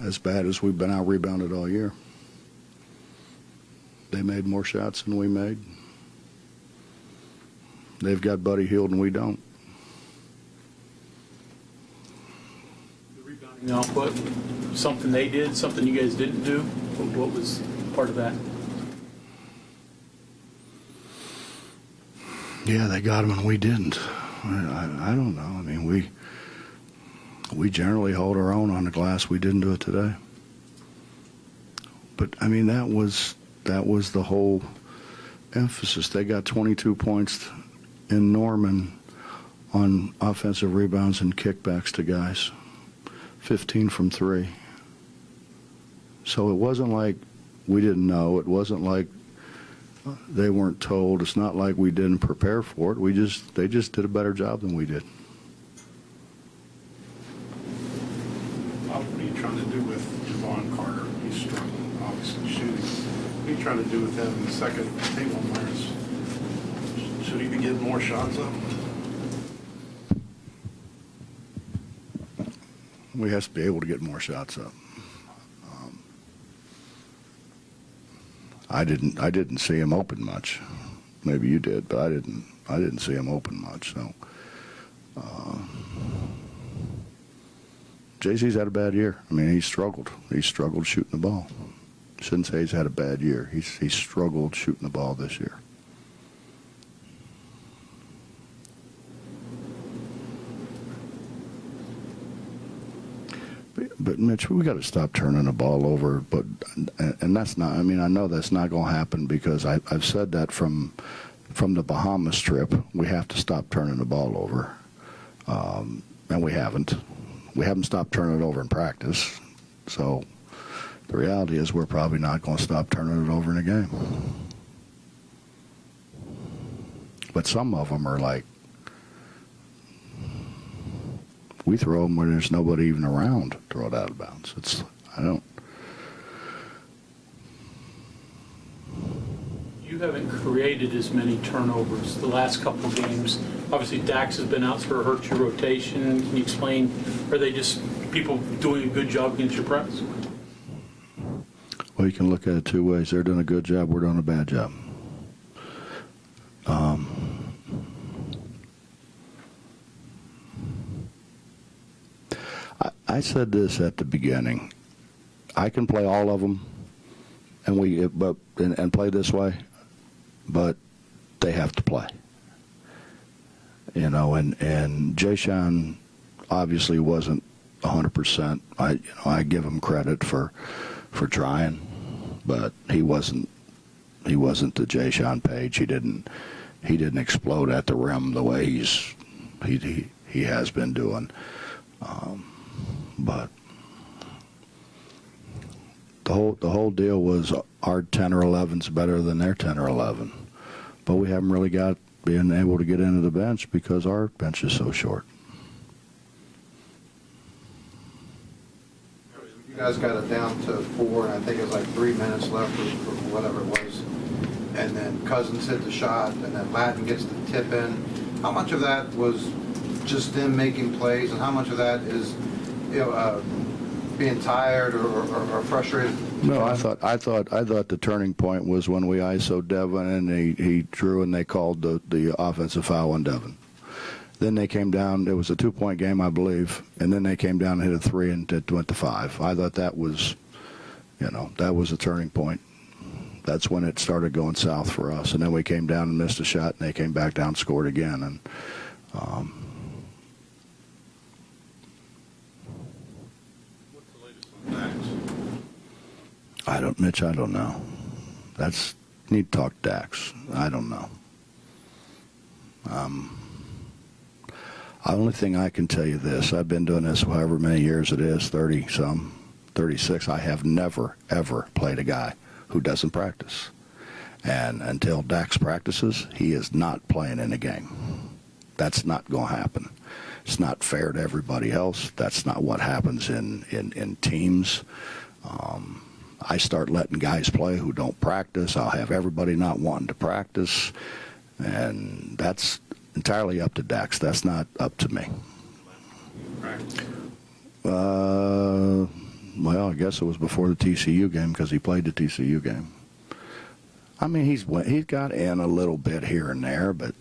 As bad as we've been out rebounded all year. They made more shots than we made. They've got Buddy Hield and we don't. The rebounding output, something they did, something you guys didn't do? What was part of that? Yeah, they got them and we didn't. I don't know. I mean, we generally hold our own on the glass. We didn't do it today. But I mean, that was the whole emphasis. They got 22 points in Norman on offensive rebounds and kickbacks to guys, 15 from 3. So it wasn't like we didn't know. It wasn't like they weren't told. It's not like we didn't prepare for it. They just did a better job than we did. What are you trying to do with Javon Carter? He's struggling, obviously, shooting. What are you trying to do with him in the second table minutes? Should he be getting more shots up? We have to be able to get more shots up. I didn't see him open much. Maybe you did, but I didn't see him open much. So JC's had a bad year. I mean, he struggled. He struggled shooting the ball. Shouldn't say he's had a bad year. He struggled shooting the ball this year. But Mitch, we got to stop turning the ball over. And that's not. I mean, I know that's not going to happen because I've said that from the Bahamas trip. We have to stop turning the ball over, and we haven't. We haven't stopped turning it over in practice. So the reality is we're probably not going to stop turning it over in a game. But some of them are like, we throw them where there's nobody even around to throw it out of bounds. You haven't created as many turnovers the last couple of games. Obviously, Dax has been out, so it hurts your rotation. Can you explain, are they just people doing a good job against your press? Well, you can look at it two ways. They're doing a good job, we're doing a bad job. I said this at the beginning. I can play all of them, and play this way, but they have to play. You know, and Jayshon obviously wasn't 100%. I give him credit for trying, but he wasn't the Jayshon Page. He didn't explode at the rim the way he has been doing. But the whole deal was our 10 or 11's better than their 10 or 11, but we haven't really got being able to get into the bench because our bench is so short. You guys got it down to 4, and I think it was like 3 minutes left or whatever it was, and then Cousins hit the shot, and then Latin gets the tip in. How much of that was just them making plays, and how much of that is being tired or frustrated? No, I thought the turning point was when we ISO'd Devin and he drew and they called the offensive foul on Devin. Then they came down. It was a 2-point game, I believe, and then they came down and hit a 3 and it went to 5. I thought that was, that was a turning point. That's when it started going south for us, and then we came down and missed a shot, and they came back down and scored again, and. Mitch, I don't know. Need to talk Dax. I don't know. The only thing I can tell you this, I've been doing this however many years it is, 30-some, 36. I have never, ever played a guy who doesn't practice. And until Dax practices, he is not playing in a game. That's not going to happen. It's not fair to everybody else. That's not what happens in teams. I start letting guys play who don't practice. I'll have everybody not wanting to practice. And that's entirely up to Dax. That's not up to me. Well, I guess it was before the TCU game because he played the TCU game. I mean, he's got in a little bit here and there, but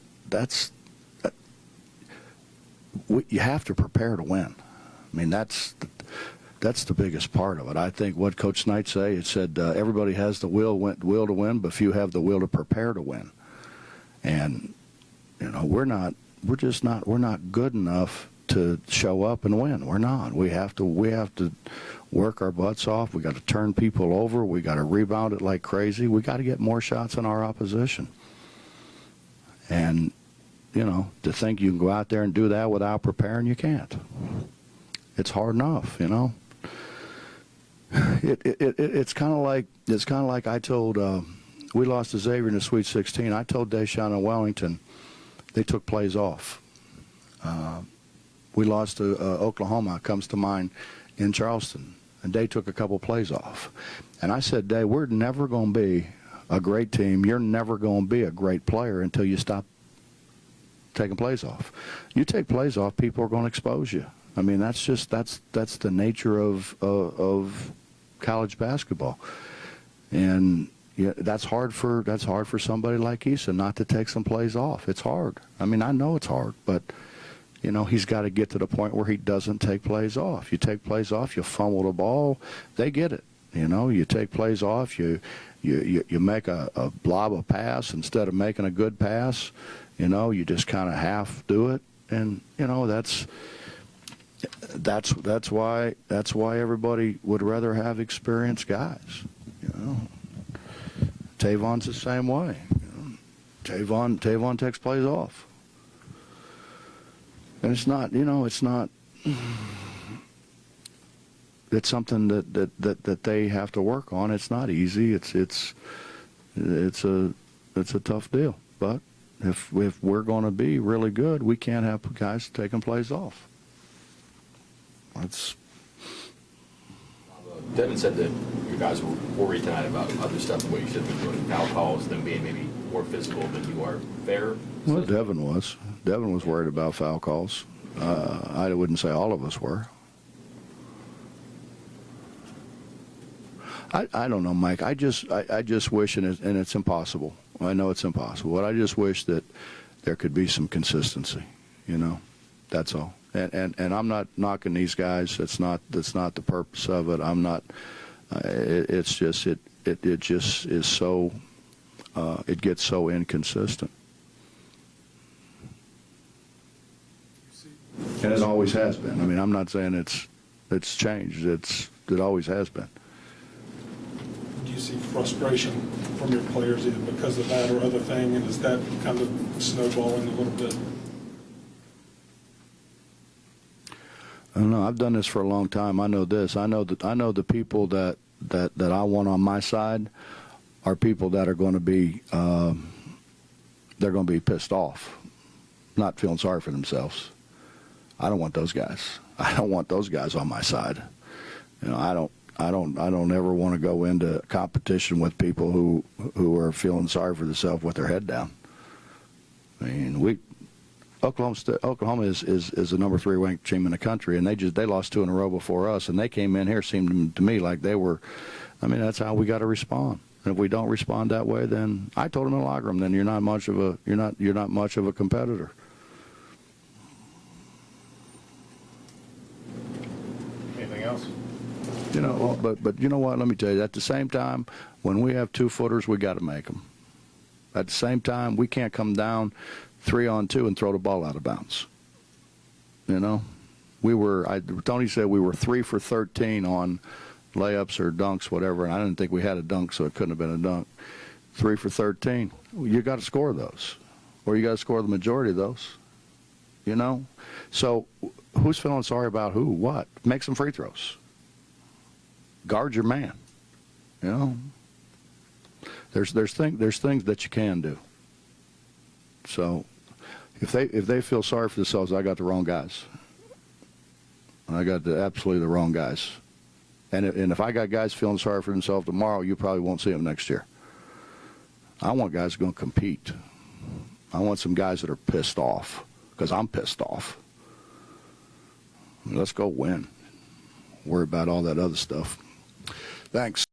you have to prepare to win. I mean, that's the biggest part of it. I think what Coach Knight say, it said everybody has the will to win, but few have the will to prepare to win. And you know, we're not good enough to show up and win. We're not. We have to work our butts off. We got to turn people over. We got to rebound it like crazy. We got to get more shots in our opposition. And you know, to think you can go out there and do that without preparing, you can't. It's hard enough, you know. It's kind of like I told. We lost to Xavier in the Sweet 16. I told Deshaun and Wellington they took plays off. We lost to Oklahoma, comes to mind, in Charleston, and they took a couple plays off. And I said, Day, we're never going to be a great team. You're never going to be a great player until you stop taking plays off. You take plays off, people are going to expose you. I mean, that's the nature of college basketball. And yeah, that's hard for somebody like Issa not to take some plays off. It's hard. I mean, I know it's hard, but you know, he's got to get to the point where he doesn't take plays off. You take plays off, you fumble the ball, they get it. You know, you take plays off, you make a blob of pass instead of making a good pass. You know, you just kind of half do it, and you know that's why everybody would rather have experienced guys. You know, Tavon's the same way. You know, Tavon takes plays off, and it's not. You know, it's not. It's something that they have to work on. It's not easy. It's a tough deal. But if we're going to be really good, we can't have guys taking plays off. That's. Devin said that you guys were worried tonight about other stuff, what you should have been doing, foul calls, them being maybe more physical than you are fair. Well, Devin was worried about foul calls. I wouldn't say all of us were. I don't know, Mike. I just wish, and it's impossible. I know it's impossible, but I just wish that there could be some consistency. You know, that's all. And I'm not knocking these guys. That's not the purpose of it. I'm not. It's just it just is so. It gets so inconsistent. And it always has been. I mean, I'm not saying it's changed. It always has been. Do you see frustration from your players either because of that or other thing, and is that kind of snowballing a little bit? I don't know. I've done this for a long time. I know this. I know the people that I want on my side are people that are going to be they're going to be pissed off, not feeling sorry for themselves. I don't want those guys. I don't want those guys on my side. You know, I don't ever want to go into competition with people who are feeling sorry for themselves with their head down. I mean, Oklahoma is the number 3 ranked team in the country, and they lost 2 in a row before us, and they came in here, seemed to me like they were. I mean, that's how we got to respond. And if we don't respond that way, then I told them in the locker room, then you're not much of a competitor. Anything else? You know, but you know what? Let me tell you. At the same time, when we have 2-footers, we got to make them. At the same time, we can't come down 3-on-2 and throw the ball out of bounds. You know, Tony said we were 3 for 13 on layups or dunks, whatever, and I didn't think we had a dunk, so it couldn't have been a dunk. 3 for 13. You got to score those, or you got to score the majority of those. You know, so who's feeling sorry about who? What? Make some free throws. Guard your man. You know, there's things that you can do. So if they feel sorry for themselves, I got the wrong guys. I got absolutely the wrong guys. And if I got guys feeling sorry for themselves tomorrow, you probably won't see them next year. I want guys going to compete. I want some guys that are pissed off, because I'm pissed off. Let's go win. worry about all that other stuff. Thanks.